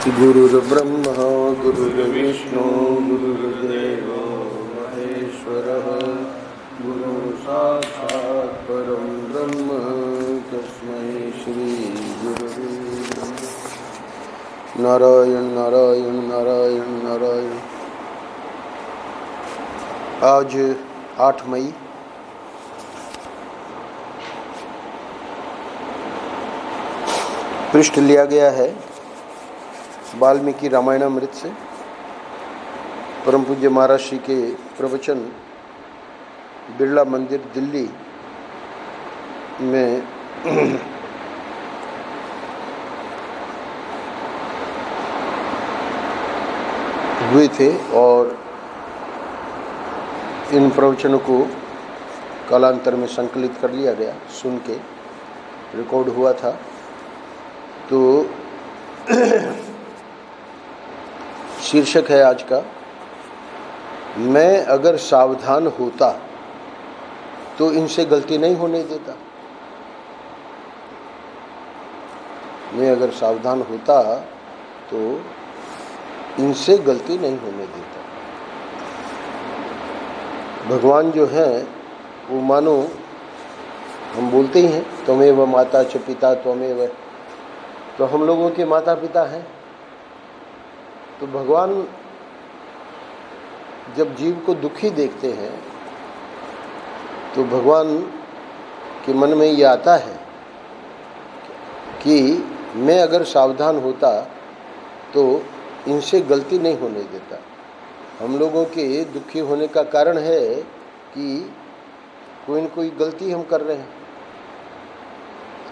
गुरुर्ब्रह्मा गुरुर्विष्णु गुरुर्देवो महेश्वरः गुरुसाक्षात् परं ब्रह्म तस्मै श्री गुरुवे नमः। नारायण नारायण नारायण नारायण। आज 8 मई पृष्ठ लिया गया है वाल्मीकि रामायणामृत से। परम पूज्य महाराज श्री के प्रवचन बिरला मंदिर दिल्ली में हुए थे और इन प्रवचनों को कालांतर में संकलित कर लिया गया, सुन के रिकॉर्ड हुआ था। तो शीर्षक है आज का, मैं अगर सावधान होता तो इनसे गलती नहीं होने देता। मैं अगर सावधान होता तो इनसे गलती नहीं होने देता। भगवान जो है वो मानो हम बोलते ही हैं त्वमेव माता च पिता त्वमेव, तो हम लोगों के माता पिता हैं। तो भगवान जब जीव को दुखी देखते हैं तो भगवान के मन में ये आता है कि मैं अगर सावधान होता तो इनसे गलती नहीं होने देता। हम लोगों के दुखी होने का कारण है कि कोई न कोई गलती हम कर रहे हैं।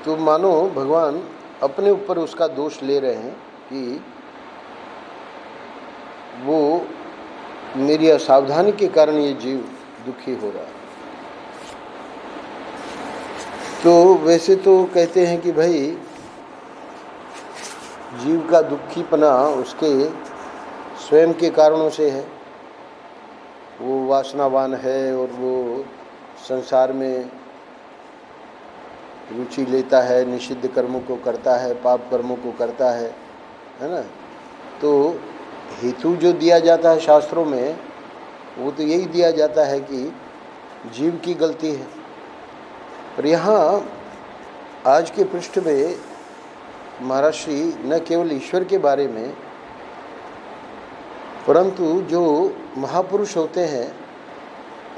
तो मानो भगवान अपने ऊपर उसका दोष ले रहे हैं कि वो मेरी असावधानी के कारण ये जीव दुखी हो रहा है। तो वैसे तो कहते हैं कि भाई जीव का दुखीपना उसके स्वयं के कारणों से है। वो वासनावान है और वो संसार में रुचि लेता है, निषिद्ध कर्मों को करता है, पाप कर्मों को करता है ना। तो हेतु जो दिया जाता है शास्त्रों में वो तो यही दिया जाता है कि जीव की गलती है। पर यहाँ आज के पृष्ठ में महाराज श्री न केवल ईश्वर के बारे में परंतु जो महापुरुष होते हैं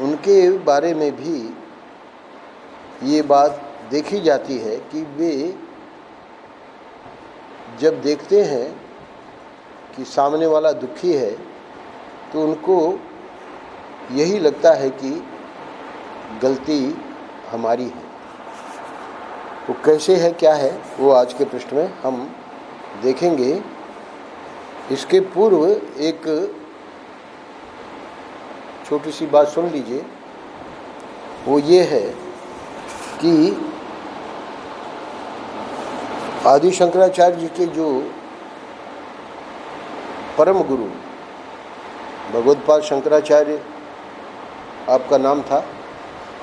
उनके बारे में भी ये बात देखी जाती है कि वे जब देखते हैं कि सामने वाला दुखी है तो उनको यही लगता है कि गलती हमारी है। वो कैसे है, क्या है, वो आज के पृष्ठ में हम देखेंगे। इसके पूर्व एक छोटी सी बात सुन लीजिए। वो ये है कि आदि शंकराचार्य जी के जो परम गुरु भगवत्पाद शंकराचार्य आपका नाम था।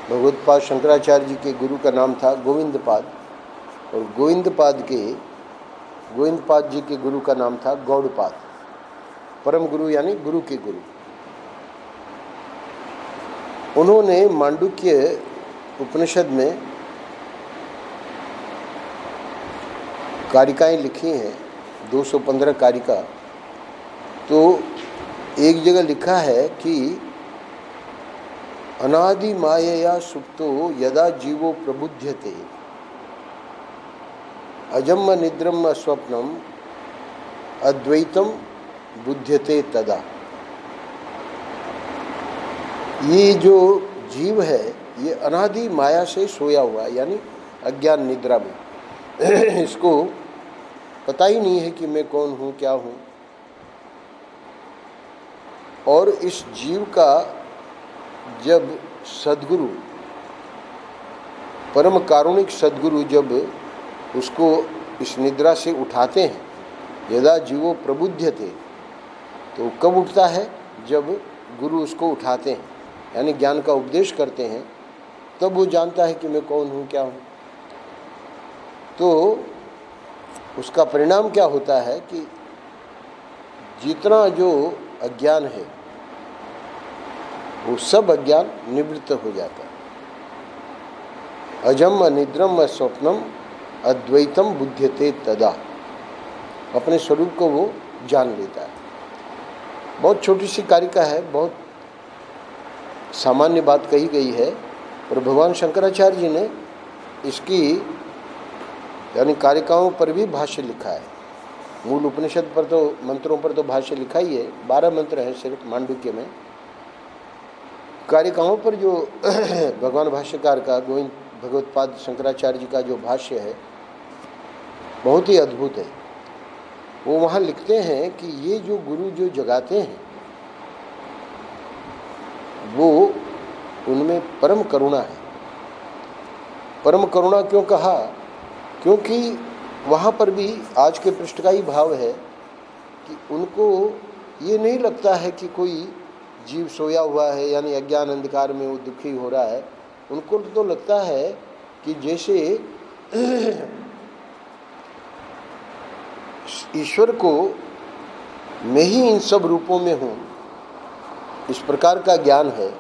भगवत्पाद शंकराचार्य जी के गुरु का नाम था गोविंदपाद और गोविंदपाद जी के गुरु का नाम था गौड़पाद। परम गुरु यानी गुरु के गुरु। उन्होंने मांडुक्य उपनिषद में कारिकाएं लिखी हैं, 215 कारिका। तो एक जगह लिखा है कि अनादि मायया सुप्तो यदा जीवो प्रबुध्यते अजम्म निद्रम स्वप्नम अद्वैतम बुध्यते तदा। ये जो जीव है ये अनादि माया से सोया हुआ है, यानी अज्ञान निद्रा में। इसको पता ही नहीं है कि मैं कौन हूँ, क्या हूँ। और इस जीव का जब सद्गुरु, परम कारुणिक सद्गुरु जब उसको इस निद्रा से उठाते हैं, यदा जीवो प्रबुध्यते, तो कब उठता है? जब गुरु उसको उठाते हैं, यानी ज्ञान का उपदेश करते हैं, तब वो जानता है कि मैं कौन हूँ, क्या हूँ। तो उसका परिणाम क्या होता है कि जितना जो अज्ञान है वो सब अज्ञान निवृत्त हो जाता है। अजम अनिद्रम स्वप्नम अद्वैतम बुध्यते तदा, अपने स्वरूप को वो जान लेता है। बहुत छोटी सी कारिका है, बहुत सामान्य बात कही गई है, और भगवान शंकराचार्य जी ने इसकी यानी कारिकाओं पर भी भाष्य लिखा है। मूल उपनिषद पर तो मंत्रों पर तो भाष्य लिखा ही है, 12 मंत्र हैं सिर्फ मांडुक्य में। कारिकाओं पर जो भगवान भाष्यकार का गोविंद भगवत्पाद शंकराचार्य जी का जो भाष्य है बहुत ही अद्भुत है। वो वहाँ लिखते हैं कि ये जो गुरु जो जगाते हैं वो उनमें परम करुणा है। परम करुणा क्यों कहा? क्योंकि वहाँ पर भी आज के पृष्ठ का ही भाव है कि उनको ये नहीं लगता है कि कोई जीव सोया हुआ है, यानी अज्ञान अंधकार में वो दुखी हो रहा है। उनको तो लगता है कि जैसे ईश्वर को मैं ही इन सब रूपों में हूँ, इस प्रकार का ज्ञान है।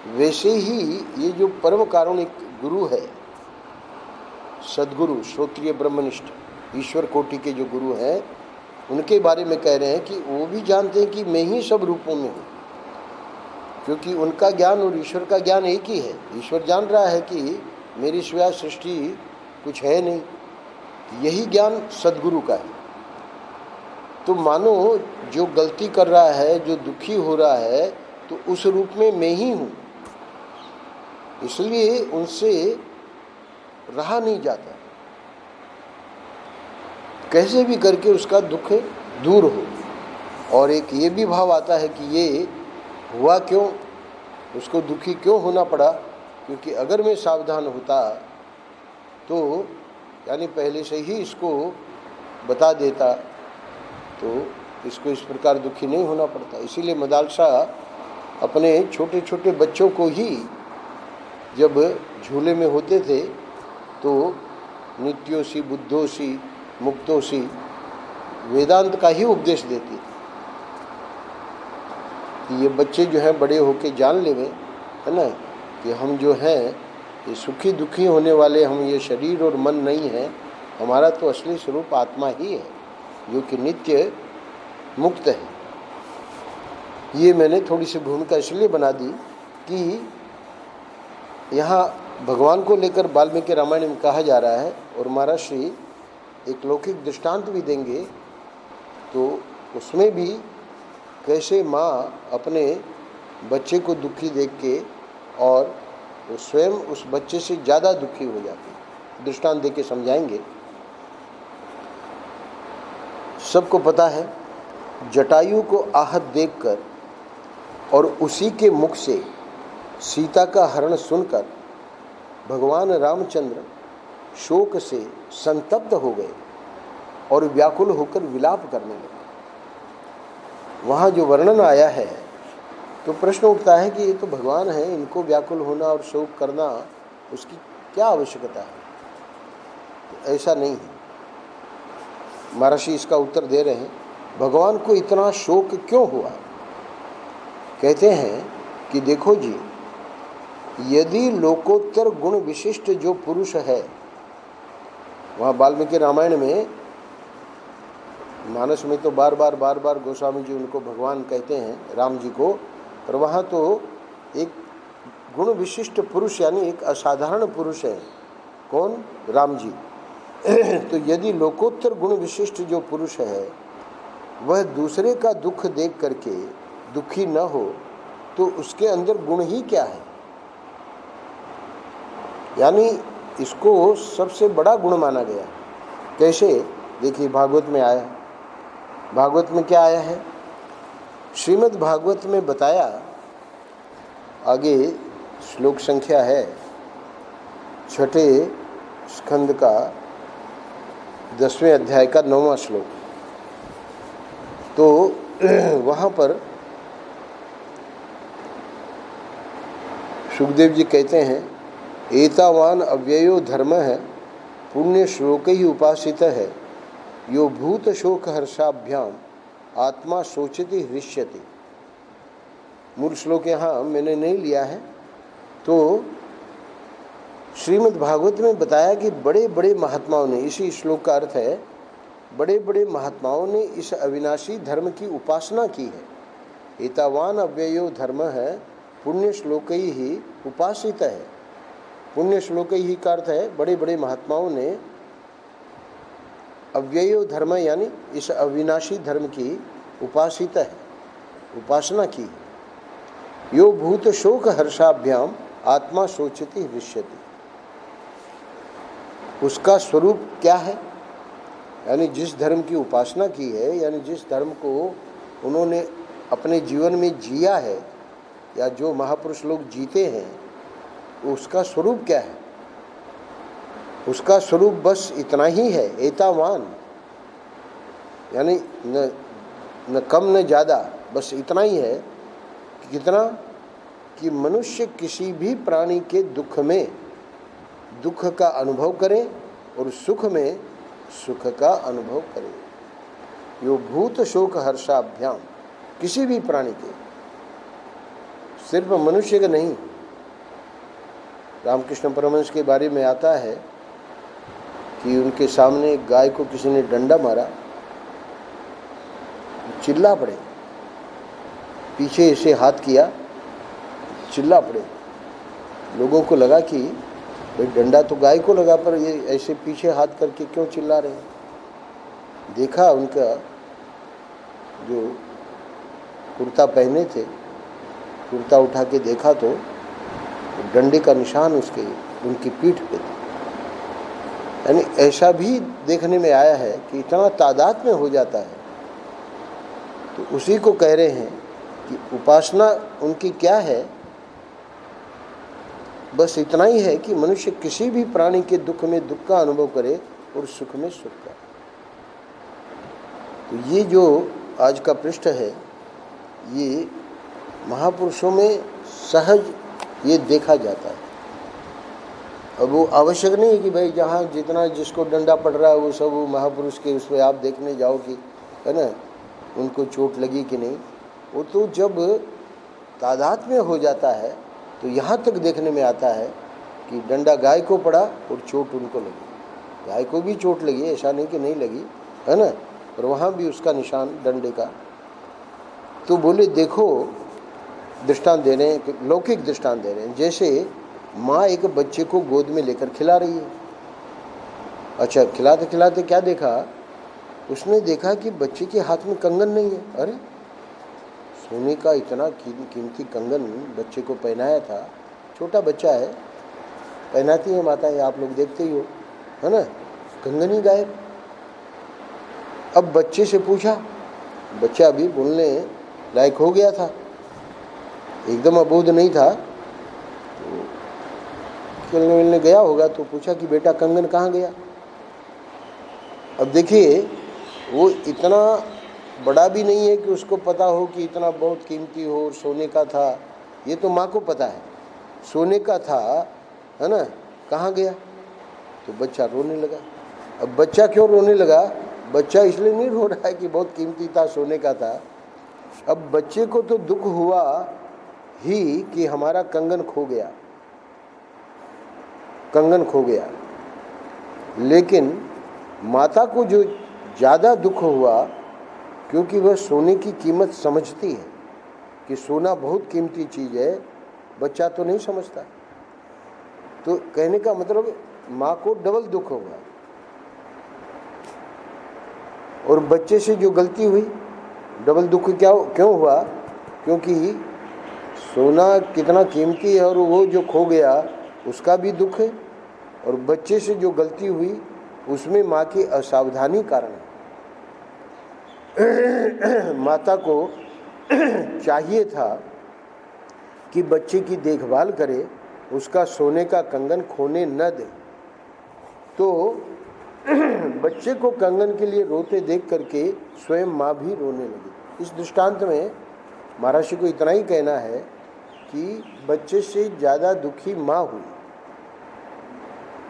वैसे ही ये जो परम कारुणिक गुरु है, सद्गुरु, श्रोत्रिय ब्रह्मनिष्ठ ईश्वर कोटि के जो गुरु हैं, उनके बारे में कह रहे हैं कि वो भी जानते हैं कि मैं ही सब रूपों में हूँ, क्योंकि उनका ज्ञान और ईश्वर का ज्ञान एक ही है। ईश्वर जान रहा है कि मेरी सिवा सृष्टि कुछ है नहीं, यही ज्ञान सद्गुरु का है। तो मानो जो गलती कर रहा है, जो दुखी हो रहा है, तो उस रूप में मैं ही हूँ, इसलिए उनसे रहा नहीं जाता। कैसे भी करके उसका दुख दूर हो। और एक ये भी भाव आता है कि ये हुआ क्यों, उसको दुखी क्यों होना पड़ा, क्योंकि अगर मैं सावधान होता तो यानी पहले से ही इसको बता देता तो इसको इस प्रकार दुखी नहीं होना पड़ता। इसीलिए मदालसा अपने छोटे छोटे बच्चों को ही जब झूले में होते थे तो नित्योसी बुद्धोसी मुक्तोसी वेदांत का ही उपदेश देती थी कि ये बच्चे जो हैं बड़े होके जान लेवे, है ना, कि हम जो हैं ये सुखी दुखी होने वाले, हम ये शरीर और मन नहीं है, हमारा तो असली स्वरूप आत्मा ही है जो कि नित्य मुक्त है। ये मैंने थोड़ी सी भूमिका इसलिए बना दी कि यहाँ भगवान को लेकर वाल्मीकि रामायण में कहा जा रहा है, और महाराज श्री एक लौकिक दृष्टांत भी देंगे, तो उसमें भी कैसे माँ अपने बच्चे को दुखी देख के और वो स्वयं उस बच्चे से ज़्यादा दुखी हो जाती है, दृष्टांत दे के समझाएंगे। सबको पता है जटायु को आहत देखकर और उसी के मुख से सीता का हरण सुनकर भगवान रामचंद्र शोक से संतप्त हो गए और व्याकुल होकर विलाप करने लगे। वहाँ जो वर्णन आया है तो प्रश्न उठता है कि ये तो भगवान है, इनको व्याकुल होना और शोक करना उसकी क्या आवश्यकता है? तो ऐसा नहीं है। महर्षि इसका उत्तर दे रहे हैं, भगवान को इतना शोक क्यों हुआ? कहते हैं कि देखो जी, यदि लोकोत्तर गुण विशिष्ट जो पुरुष है, वहाँ वाल्मीकि रामायण में, मानस में तो बार बार गोस्वामी जी उनको भगवान कहते हैं राम जी को, पर वहाँ तो एक गुण विशिष्ट पुरुष यानी एक असाधारण पुरुष है। कौन? राम जी। तो यदि लोकोत्तर गुण विशिष्ट जो पुरुष है वह दूसरे का दुख देख करके दुखी न हो तो उसके अंदर गुण ही क्या है? यानी इसको सबसे बड़ा गुण माना गया। कैसे? देखिए भागवत में आया। भागवत में क्या आया है? श्रीमद् भागवत में बताया, आगे श्लोक संख्या है 6ठे स्कंद का 10वें अध्याय का 9वां श्लोक। तो वहाँ पर सुखदेव जी कहते हैं, एतावान अव्ययो धर्म है पुण्य श्लोक ही उपासित है, यो भूत शोक हर्षाभ्याम आत्मा शोचति हृष्यति। मूल श्लोक यहाँ मैंने नहीं लिया है। तो श्रीमद् भागवत में बताया कि बड़े बड़े महात्माओं ने, इसी श्लोक का अर्थ है, बड़े बड़े महात्माओं ने इस अविनाशी धर्म की उपासना की है। एतावान अव्ययो धर्म है पुण्य श्लोक ही उपासित है। पुण्य श्लोक ही का अर्थ है बड़े बड़े महात्माओं ने अव्ययो धर्म यानी इस अविनाशी धर्म की उपासित है, उपासना की। यो भूत शोक हर्षाभ्याम आत्मा शोचति हृष्यति। उसका स्वरूप क्या है? यानी जिस धर्म की उपासना की है, यानी जिस धर्म को उन्होंने अपने जीवन में जिया है, या जो महापुरुष लोग जीते हैं, उसका स्वरूप क्या है? उसका स्वरूप बस इतना ही है, एतावान, यानी न कम न ज़्यादा, बस इतना ही है। कितना? कि मनुष्य किसी भी प्राणी के दुख में दुख का अनुभव करे और सुख में सुख का अनुभव करे। यो भूत शोक हर्षाभ्याम, किसी भी प्राणी के, सिर्फ मनुष्य के नहीं। रामकृष्ण परमहंस के बारे में आता है कि उनके सामने एक गाय को किसी ने डंडा मारा, चिल्ला पड़े, पीछे ऐसे हाथ किया, चिल्ला पड़े। लोगों को लगा कि भाई डंडा तो गाय को लगा, पर ये ऐसे पीछे हाथ करके क्यों चिल्ला रहे हैं। देखा उनका जो कुर्ता पहने थे, कुर्ता उठा के देखा तो डंडे का निशान उसके उनकी पीठ पे था। यानी ऐसा भी देखने में आया है कि इतना तादाद में हो जाता है। तो उसी को कह रहे हैं कि उपासना उनकी क्या है? बस इतना ही है कि मनुष्य किसी भी प्राणी के दुख में दुख का अनुभव करे और सुख में सुख का। तो ये जो आज का पृष्ठ है, ये महापुरुषों में सहज ये देखा जाता है। अब वो आवश्यक नहीं है कि भाई जहाँ जितना जिसको डंडा पड़ रहा है वो सब महापुरुष के उस पर आप देखने जाओ कि है ना उनको चोट लगी कि नहीं। वो तो जब तादाद में हो जाता है तो यहाँ तक देखने में आता है कि डंडा गाय को पड़ा और चोट उनको लगी। गाय को भी चोट लगी, ऐसा नहीं कि नहीं लगी, है ना, और वहाँ भी उसका निशान डंडे का। तो बोले देखो, दृष्टांत दे रहे हैं, लौकिक दृष्टांत दे रहे हैं। जैसे माँ एक बच्चे को गोद में लेकर खिला रही है। अच्छा, खिलाते खिलाते क्या देखा? उसने देखा कि बच्चे के हाथ में कंगन नहीं है। अरे, सोने का इतना कीमती कंगन बच्चे को पहनाया था। छोटा बच्चा है, पहनाती है माताएं, आप लोग देखते ही हो, है ना, कंगन ही गायब। अब बच्चे से पूछा, बच्चा अभी बोलने लायक हो गया था, एकदम अबोध नहीं था, तो खेलने मिलने गया होगा। तो पूछा कि बेटा कंगन कहाँ गया? अब देखिए, वो इतना बड़ा भी नहीं है कि उसको पता हो कि इतना बहुत कीमती हो और सोने का था। ये तो माँ को पता है सोने का था, है ना, कहाँ गया? तो बच्चा रोने लगा। अब बच्चा क्यों रोने लगा? बच्चा इसलिए नहीं रो रहा है कि बहुत कीमती था, सोने का था। अब बच्चे को तो दुख हुआ ही कि हमारा कंगन खो गया, कंगन खो गया। लेकिन माता को जो ज़्यादा दुख हुआ, क्योंकि वह सोने की कीमत समझती है कि सोना बहुत कीमती चीज़ है, बच्चा तो नहीं समझता। तो कहने का मतलब माँ को डबल दुख होगा। और बच्चे से जो गलती हुई, डबल दुख क्यों हुआ? क्योंकि सोना कितना कीमती है और वो जो खो गया उसका भी दुख है, और बच्चे से जो गलती हुई उसमें माँ की असावधानी कारण है। माता को चाहिए था कि बच्चे की देखभाल करे, उसका सोने का कंगन खोने न दे। तो बच्चे को कंगन के लिए रोते देख करके स्वयं माँ भी रोने लगी। इस दृष्टांत में महर्षि को इतना ही कहना है कि बच्चे से ज़्यादा दुखी माँ हुई,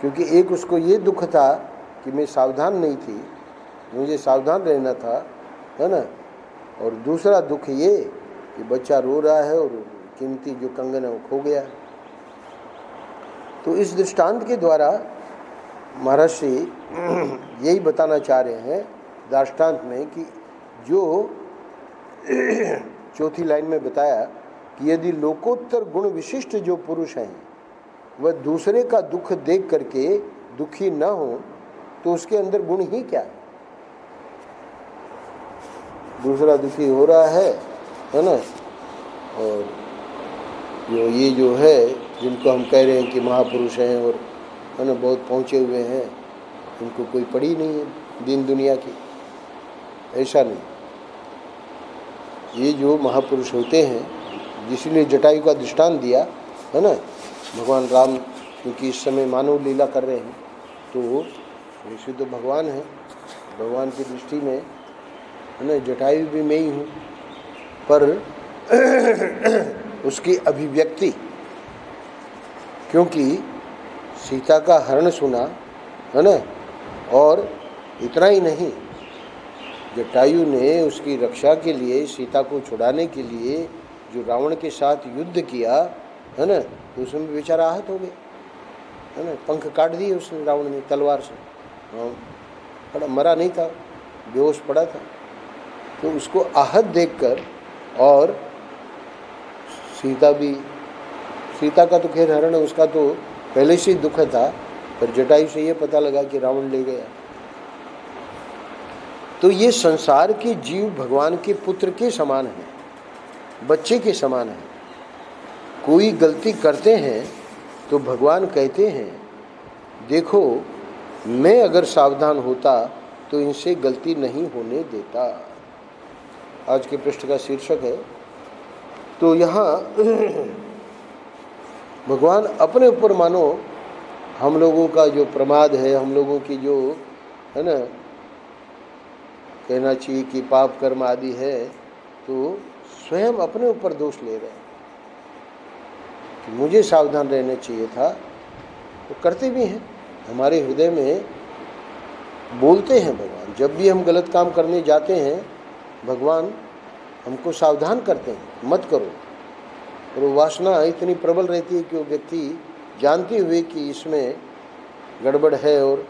क्योंकि एक उसको ये दुख था कि मैं सावधान नहीं थी, मुझे सावधान रहना था, है ना, और दूसरा दुख ये कि बच्चा रो रहा है और कीमती जो कंगन है वो खो गया। तो इस दृष्टांत के द्वारा महाराज श्री यही बताना चाह रहे हैं दार्ष्टान्त में कि जो चौथी लाइन में बताया कि यदि लोकोत्तर गुण विशिष्ट जो पुरुष हैं वह दूसरे का दुख देख करके दुखी न हो तो उसके अंदर गुण ही क्या है। दूसरा दुखी हो रहा है ना, और ये जो है जिनको हम कह रहे हैं कि महापुरुष हैं और है ना बहुत पहुँचे हुए हैं, इनको कोई पड़ी नहीं है दीन दुनिया की, ऐसा नहीं। ये जो महापुरुष होते हैं, जिसलिए जटायु का दृष्टांत दिया है ना, भगवान राम क्योंकि इस समय मानव लीला कर रहे हैं तो वैसे तो भगवान है, भगवान की दृष्टि में है ना जटायु भी मैं ही हूँ, पर उसकी अभिव्यक्ति, क्योंकि सीता का हरण सुना है ना, और इतना ही नहीं, जटायु ने उसकी रक्षा के लिए, सीता को छुड़ाने के लिए जो रावण के साथ युद्ध किया है ना, तो उसमें बेचारा आहत हो गया है ना, पंख काट दिए उसने रावण ने तलवार से, पड़ा मरा नहीं था, बेहोश पड़ा था। तो उसको आहत देखकर, और सीता का तो खैर हरण उसका तो पहले से ही दुख था, पर जटायु से ये पता लगा कि रावण ले गया। तो ये संसार के जीव भगवान के पुत्र के समान हैं, बच्चे के समान हैं। कोई गलती करते हैं तो भगवान कहते हैं देखो मैं अगर सावधान होता तो इनसे गलती नहीं होने देता। आज के पृष्ठ का शीर्षक है। तो यहाँ भगवान अपने ऊपर मानो हम लोगों का जो प्रमाद है, हम लोगों की जो है ना कहना चाहिए कि पाप कर्म आदि है, तो स्वयं अपने ऊपर दोष ले रहे हैं कि मुझे सावधान रहना चाहिए था। तो करते भी हैं, हमारे हृदय में बोलते हैं भगवान। जब भी हम गलत काम करने जाते हैं भगवान हमको सावधान करते हैं, मत करो। और वो वासना इतनी प्रबल रहती है कि वो व्यक्ति जानते हुए कि इसमें गड़बड़ है और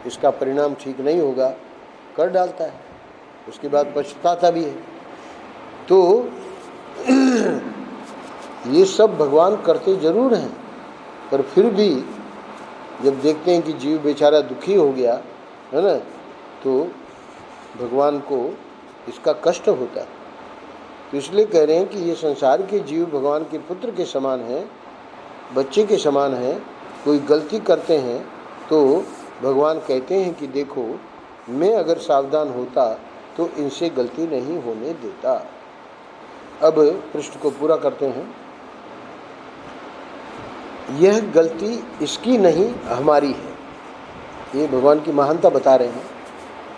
इसका परिणाम ठीक नहीं होगा, कर डालता है, उसके बाद पछताता भी है। तो ये सब भगवान करते जरूर हैं, पर फिर भी जब देखते हैं कि जीव बेचारा दुखी हो गया है ना, तो भगवान को इसका कष्ट होता है। तो इसलिए कह रहे हैं कि ये संसार के जीव भगवान के पुत्र के समान हैं, बच्चे के समान हैं। कोई गलती करते हैं तो भगवान कहते हैं कि देखो मैं अगर सावधान होता तो इनसे गलती नहीं होने देता। अब पृष्ठ को पूरा करते हैं। यह गलती इसकी नहीं हमारी है। ये भगवान की महानता बता रहे हैं,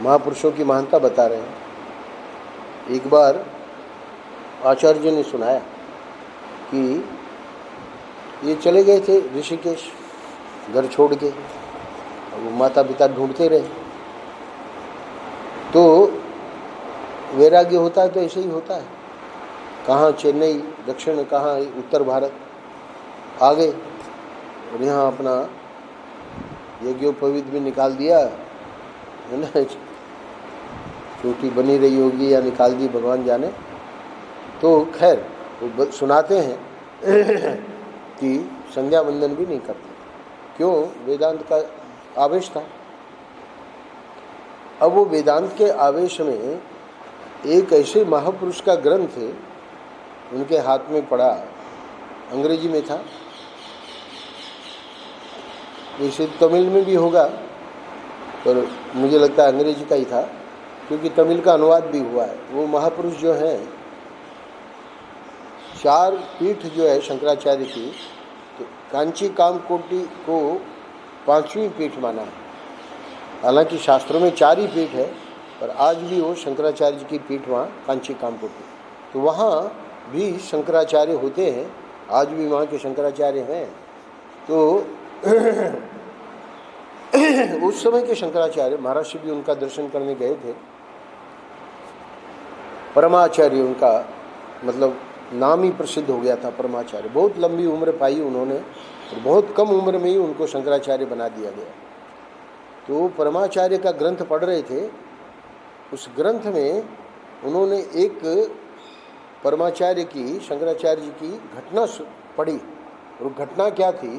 महापुरुषों की महानता बता रहे हैं। एक बार आचार्य जी ने सुनाया कि ये चले गए थे ऋषिकेश घर छोड़ के, और वो माता पिता ढूंढते रहे। तो वैराग्य होता है तो ऐसे ही होता है, कहाँ चेन्नई दक्षिण, कहाँ उत्तर भारत आ गए, और यहाँ अपना यज्ञोपवीत भी निकाल दिया है ना, छोटी बनी रही होगी या निकाल दी भगवान जाने। तो खैर वो सुनाते हैं कि संध्या वंदन भी नहीं करते, क्यों? वेदांत का आवेश था। अब वो वेदांत के आवेश में एक ऐसे महापुरुष का ग्रंथ उनके हाथ में पड़ा, अंग्रेजी में था, वैसे तमिल में भी होगा, पर मुझे लगता है अंग्रेजी का ही था, क्योंकि तमिल का अनुवाद भी हुआ है। वो महापुरुष जो हैं, 4 पीठ जो है शंकराचार्य की, तो कांची कामकोटि को 5वीं पीठ माना है। हालांकि शास्त्रों में 4 ही पीठ है, पर आज भी वो शंकराचार्य की पीठ वहाँ कांची कामकोटि, तो वहाँ भी शंकराचार्य होते हैं, आज भी वहाँ के शंकराचार्य हैं। तो उस समय के शंकराचार्य, महाराज भी उनका दर्शन करने गए थे, परमाचार्य उनका मतलब नाम ही प्रसिद्ध हो गया था। परमाचार्य बहुत लंबी उम्र पाई उन्होंने और बहुत कम उम्र में ही उनको शंकराचार्य बना दिया गया। तो परमाचार्य का ग्रंथ पढ़ रहे थे, उस ग्रंथ में उन्होंने एक परमाचार्य की, शंकराचार्य जी की घटना पढ़ी। और घटना क्या थी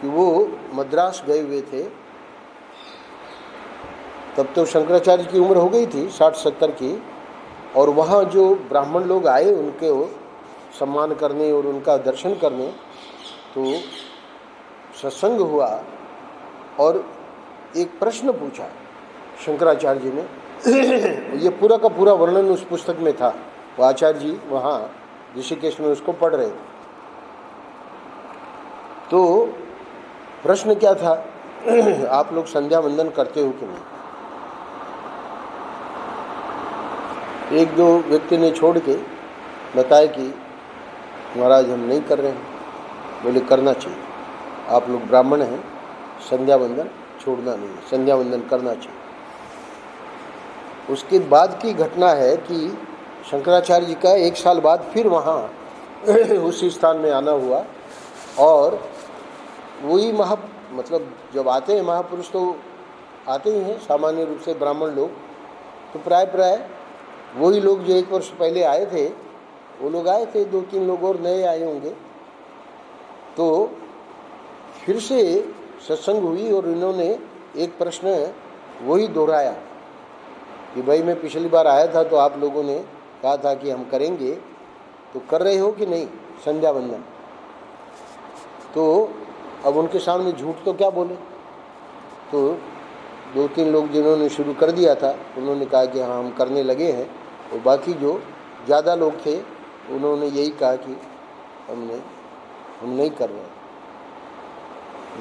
कि वो मद्रास गए हुए थे, तब तो शंकराचार्य की उम्र हो गई थी 60-70 की, और वहाँ जो ब्राह्मण लोग आए उनके सम्मान करने और उनका दर्शन करने, तो सत्संग हुआ और एक प्रश्न पूछा शंकराचार्य जी ने। ये पूरा का पूरा वर्णन उस पुस्तक में था। वो आचार्य जी वहाँ ऋषिकेश में उसको पढ़ रहे थे। तो प्रश्न क्या था, आप लोग संध्या वंदन करते हो कि नहीं? एक दो व्यक्ति ने छोड़ के बताया कि महाराज हम नहीं कर रहे हैं। बोले करना चाहिए, आप लोग ब्राह्मण हैं, संध्या वंदन छोड़ना नहीं है, संध्या वंदन करना चाहिए। उसके बाद की घटना है कि शंकराचार्य जी का 1 साल बाद फिर वहाँ उसी स्थान में आना हुआ, और वही मतलब जब आते हैं महापुरुष तो आते ही हैं सामान्य रूप से ब्राह्मण लोग, तो प्राय वही लोग जो 1 वर्ष पहले आए थे वो लोग आए थे, 2-3 लोग और नए आए होंगे। तो फिर से सत्संग हुई और इन्होंने एक प्रश्न वही दोहराया कि भाई मैं पिछली बार आया था तो आप लोगों ने कहा था कि हम करेंगे, तो कर रहे हो कि नहीं संध्या वंदन? तो अब उनके सामने झूठ तो क्या बोले। तो 2-3 लोग जिन्होंने शुरू कर दिया था उन्होंने कहा कि हाँ हम करने लगे हैं, और बाकी जो ज़्यादा लोग थे उन्होंने यही कहा कि हम नहीं कर रहे।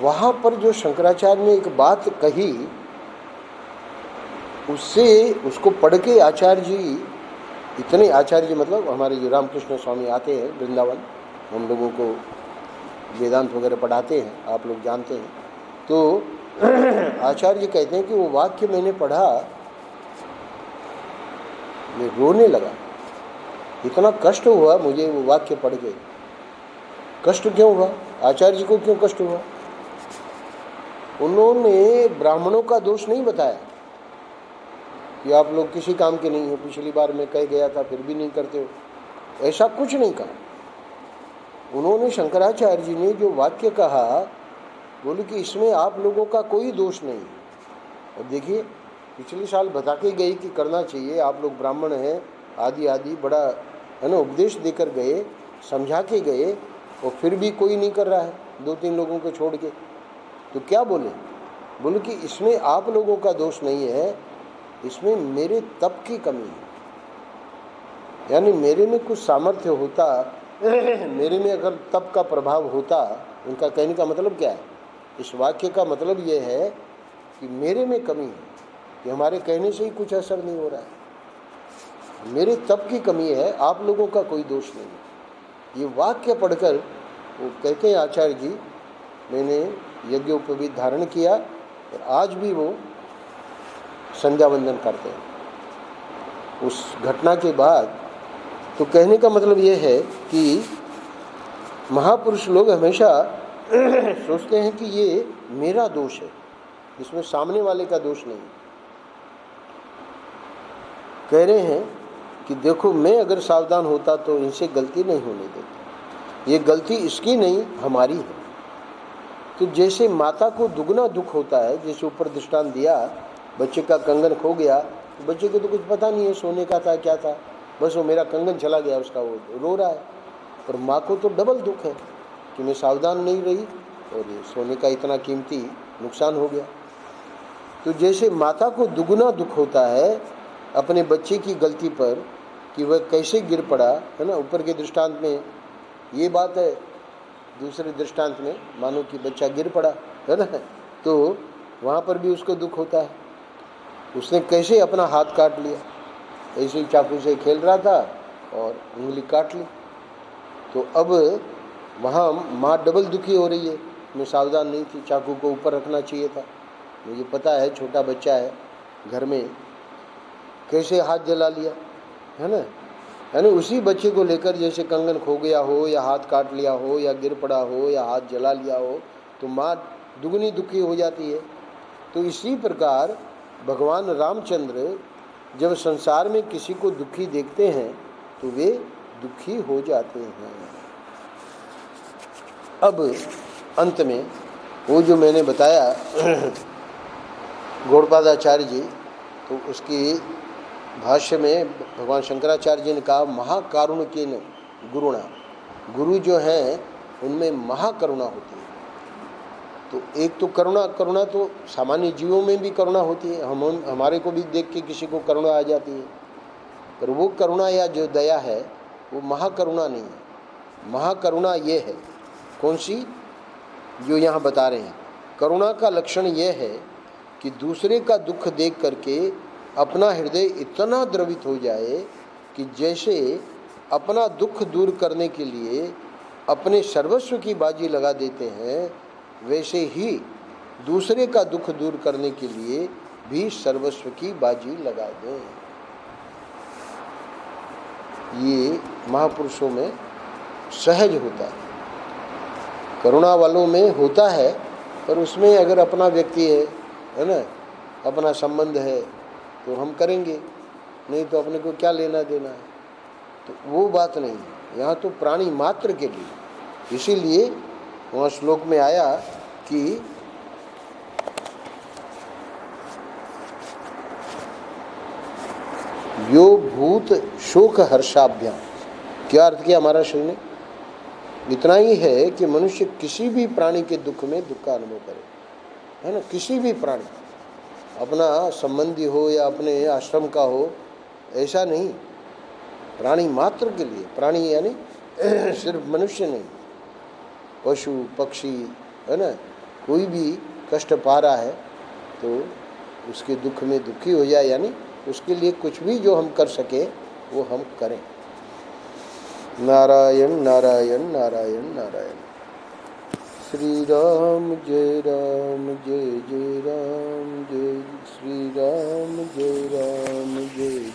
वहाँ पर जो शंकराचार्य ने एक बात कही, उसको पढ़ के आचार्य जी इतने, आचार्य जी मतलब हमारे जो रामकृष्ण स्वामी आते हैं वृंदावन, हम लोगों को वेदांत वगैरह पढ़ाते हैं, आप लोग जानते हैं। तो आचार्य जी कहते हैं कि वो वाक्य मैंने पढ़ा, मैं रोने लगा, इतना कष्ट हुआ मुझे वो वाक्य पढ़ के। कष्ट क्यों हुआ? आचार्य जी को क्यों कष्ट हुआ? उन्होंने ब्राह्मणों का दोष नहीं बताया कि आप लोग किसी काम के नहीं हो, पिछली बार मैं कह गया था फिर भी नहीं करते हो, ऐसा कुछ नहीं कहा। उन्होंने, शंकराचार्य जी ने जो वाक्य कहा, बोले कि इसमें आप लोगों का कोई दोष नहीं। और देखिए पिछले साल बता के गए कि करना चाहिए, आप लोग ब्राह्मण हैं, आदि बड़ा है ना उपदेश देकर गए, समझा के गए, और फिर भी कोई नहीं कर रहा है 2-3 लोगों को छोड़ के। तो क्या बोले? बोले कि इसमें आप लोगों का दोष नहीं है, इसमें मेरे तप की कमी है। यानी मेरे में कुछ सामर्थ्य होता, मेरे में अगर तप का प्रभाव होता, उनका कहने का मतलब क्या है? इस वाक्य का मतलब ये है कि मेरे में कमी है, कि हमारे कहने से ही कुछ असर नहीं हो रहा है, मेरे तप की कमी है, आप लोगों का कोई दोष नहीं है। ये वाक्य पढ़कर वो कहते हैं आचार्य जी, मैंने यज्ञोपवीत धारण किया और आज भी वो संध्या वंदन करते हैं उस घटना के बाद। तो कहने का मतलब ये है कि महापुरुष लोग हमेशा सोचते हैं कि ये मेरा दोष है, इसमें सामने वाले का दोष नहीं। कह रहे हैं कि देखो मैं अगर सावधान होता तो इनसे गलती नहीं होने देता, ये गलती इसकी नहीं हमारी है। तो जैसे माता को दुगना दुख होता है, जैसे ऊपर दृष्टांत दिया, बच्चे का कंगन खो गया, तो बच्चे को तो कुछ पता नहीं है सोने का था क्या था, बस वो मेरा कंगन चला गया, उसका वो रो रहा है। और माँ को तो डबल दुख है कि मैं सावधान नहीं रही और ये सोने का इतना कीमती नुकसान हो गया। तो जैसे माता को दुगना दुख होता है अपने बच्चे की गलती पर कि वह कैसे गिर पड़ा, है ना। ऊपर के दृष्टांत में ये बात है, दूसरे दृष्टांत में मानो कि बच्चा गिर पड़ा, है ना, तो वहाँ पर भी उसको दुख होता है, उसने कैसे अपना हाथ काट लिया, ऐसे ही चाकू से खेल रहा था और उंगली काट ली। तो अब वहाँ माँ डबल दुखी हो रही है, मैं सावधान नहीं थी, चाकू को ऊपर रखना चाहिए था, मुझे पता है छोटा बच्चा है घर में, कैसे हाथ जला लिया, है ना। यानी उसी बच्चे को लेकर जैसे कंगन खो गया हो या हाथ काट लिया हो या गिर पड़ा हो या हाथ जला लिया हो तो माँ दुगनी दुखी हो जाती है। तो इसी प्रकार भगवान रामचंद्र जब संसार में किसी को दुखी देखते हैं तो वे दुखी हो जाते हैं। अब अंत में वो जो मैंने बताया गौड़पादाचार्य जी, तो उसकी भाष्य में भगवान शंकराचार्य जी ने कहा महाकारुणिकेन गुरुणा, गुरु जो हैं उनमें महाकरुणा होती है। तो एक तो करुणा तो सामान्य जीवों में भी करुणा होती है, हमारे को भी देख के किसी को करुणा आ जाती है, पर वो करुणा या जो दया है वो महाकरुणा नहीं है। महाकरुणा ये है, कौन सी, जो यहाँ बता रहे हैं। करुणा का लक्षण ये है कि दूसरे का दुख देख करके अपना हृदय इतना द्रवित हो जाए कि जैसे अपना दुख दूर करने के लिए अपने सर्वस्व की बाजी लगा देते हैं, वैसे ही दूसरे का दुख दूर करने के लिए भी सर्वस्व की बाजी लगा दें। ये महापुरुषों में सहज होता है, करुणा वालों में होता है, पर उसमें अगर अपना व्यक्ति है ना, अपना संबंध है तो हम करेंगे, नहीं तो अपने को क्या लेना देना है। तो वो बात नहीं है, यहाँ तो प्राणी मात्र के लिए। इसीलिए वहाँ श्लोक में आया कि यो भूत शोक हर्षाभ्याम, क्या अर्थ किया हमारा श्री ने, इतना ही है कि मनुष्य किसी भी प्राणी के दुख में दुख का अनुभव करे, है ना। किसी भी प्राणी, अपना संबंधी हो या अपने आश्रम का हो, ऐसा नहीं, प्राणी मात्र के लिए। प्राणी यानी सिर्फ मनुष्य नहीं, पशु पक्षी, है ना, कोई भी कष्ट पा रहा है तो उसके दुख में दुखी हो जाए, यानी उसके लिए कुछ भी जो हम कर सके वो हम करें। नारायण नारायण नारायण नारायण। श्री राम जय जय जय राम, जय श्री राम जय जय